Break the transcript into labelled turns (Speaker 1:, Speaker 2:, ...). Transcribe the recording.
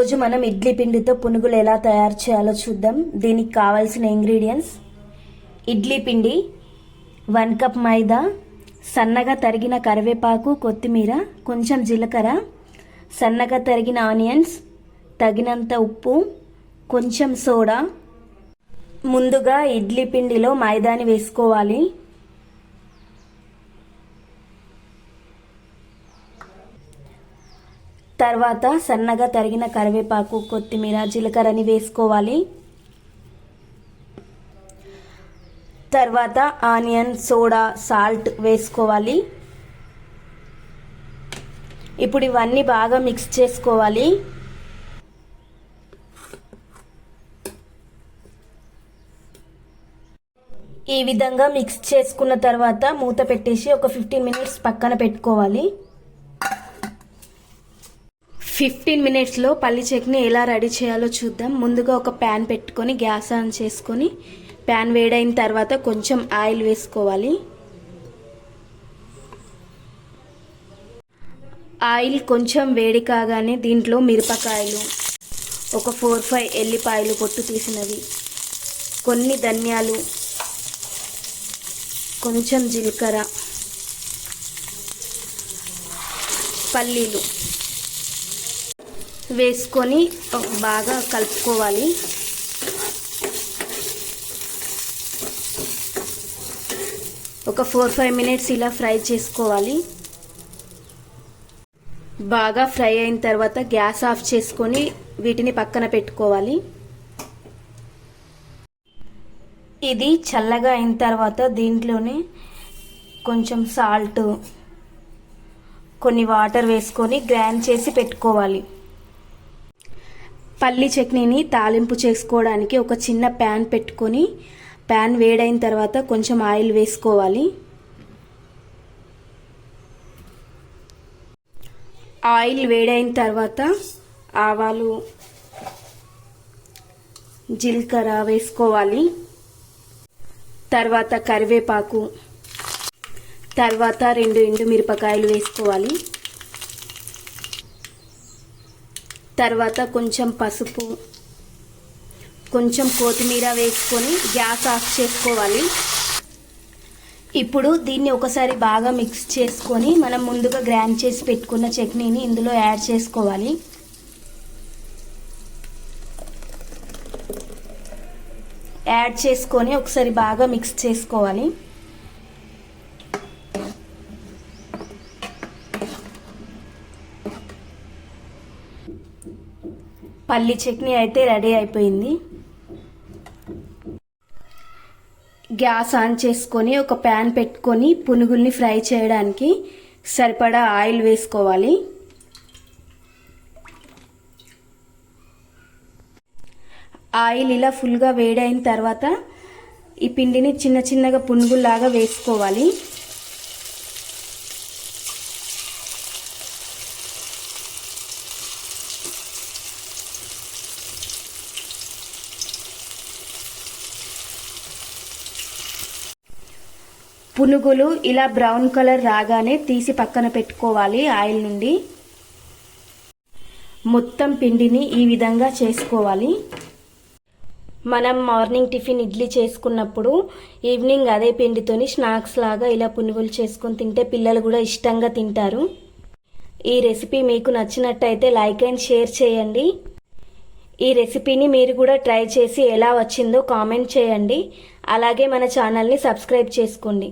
Speaker 1: ఈరోజు మనం ఇడ్లీ పిండితో పునుగులు ఎలా తయారు చేయాలో చూద్దాం. దీనికి కావాల్సిన ఇంగ్రీడియంట్స్: ఇడ్లీ పిండి, 1 కప్ మైదా, సన్నగా తరిగిన కరివేపాకు, కొత్తిమీర, కొంచెం జీలకర్ర, సన్నగా తరిగిన ఆనియన్స్, తగినంత ఉప్పు, కొంచెం సోడా. ముందుగా ఇడ్లీ పిండిలో మైదాని వేసుకోవాలి. తర్వాత సన్నగా తరిగిన కరివేపాకు, కొత్తిమీర, జీలకర్రని వేసుకోవాలి. తర్వాత ఆనియన్, సోడా, సాల్ట్ వేసుకోవాలి. ఇప్పుడు ఇవన్నీ బాగా మిక్స్ చేసుకోవాలి. ఈ విధంగా మిక్స్ చేసుకున్న తర్వాత మూత పెట్టేసి ఒక 15 మినిట్స్ పక్కన పెట్టుకోవాలి. 15 మినిట్స్లో పల్లి చట్నీ ఎలా రెడీ చేయాలో చూద్దాం. ముందుగా ఒక ప్యాన్ పెట్టుకొని గ్యాస్ ఆన్ చేసుకొని ప్యాన్ వేడైన తర్వాత కొంచెం ఆయిల్ వేసుకోవాలి. ఆయిల్ కొంచెం వేడి కాగానే దీంట్లో మిరపకాయలు, ఒక 4-5 ఎల్లిపాయలు పొట్టు తీసినవి, కొన్ని ధనియాలు, కొంచెం జీలకర్ర, పల్లీలు వేసుకొని బాగా కలుపుకోవాలి. ఒక 4-5 మినిట్స్ ఇలా ఫ్రై చేసుకోవాలి. బాగా ఫ్రై అయిన తర్వాత గ్యాస్ ఆఫ్ చేసుకొని వీటిని పక్కన పెట్టుకోవాలి. ఇది చల్లగా అయిన తర్వాత దీంట్లోనే కొంచెం సాల్ట్, కొన్ని వాటర్ వేసుకొని గ్రైండ్ చేసి పెట్టుకోవాలి. పల్లి చట్నీని తాలింపు చేసుకోవడానికి ఒక చిన్న ప్యాన్ పెట్టుకొని ప్యాన్ వేడైన తర్వాత కొంచెం ఆయిల్ వేసుకోవాలి. ఆయిల్ వేడైన తర్వాత ఆవాలు, జీలకర్ర వేసుకోవాలి. తర్వాత కరివేపాకు, తర్వాత 2 ఎండుమిరపకాయలు వేసుకోవాలి. తర్వాత కొంచెం పసుపు, కొంచెం కొత్తిమీర వేసుకొని గ్యాస్ ఆఫ్ చేసుకోవాలి. ఇప్పుడు దీన్ని ఒకసారి బాగా మిక్స్ చేసుకొని మనం ముందుగా గ్రైండ్ చేసి పెట్టుకున్న చట్నీని ఇందులో యాడ్ చేసుకోవాలి. యాడ్ చేసుకొని ఒకసారి బాగా మిక్స్ చేసుకోవాలి. పల్లి చట్నీ అయితే రెడీ అయిపోయింది. గ్యాస్ ఆన్ చేసుకొని ఒక ప్యాన్ పెట్టుకొని పునుగుల్ని ఫ్రై చేయడానికి సరిపడా ఆయిల్ వేసుకోవాలి. ఆయిల్ ఇలా ఫుల్గా వేడైన తర్వాత ఈ పిండిని చిన్న చిన్నగా పునుగుల్లాగా వేసుకోవాలి. పునుగులు ఇలా బ్రౌన్ కలర్ రాగానే తీసి పక్కన పెట్టుకోవాలి. ఆయిల్ నుండి మొత్తం పిండిని ఈ విధంగా చేసుకోవాలి. మనం మార్నింగ్ టిఫిన్ ఇడ్లీ చేసుకున్నప్పుడు ఈవినింగ్ అదే పిండితోని స్నాక్స్ లాగా ఇలా పునుగులు చేసుకొని తింటే పిల్లలు కూడా ఇష్టంగా తింటారు. ఈ రెసిపీ మీకు నచ్చినట్టయితే లైక్ అండ్ షేర్ చేయండి. ఈ రెసిపీని మీరు కూడా ట్రై చేసి ఎలా వచ్చిందో కామెంట్ చేయండి. అలాగే మన ఛానల్ని సబ్స్క్రైబ్ చేసుకోండి.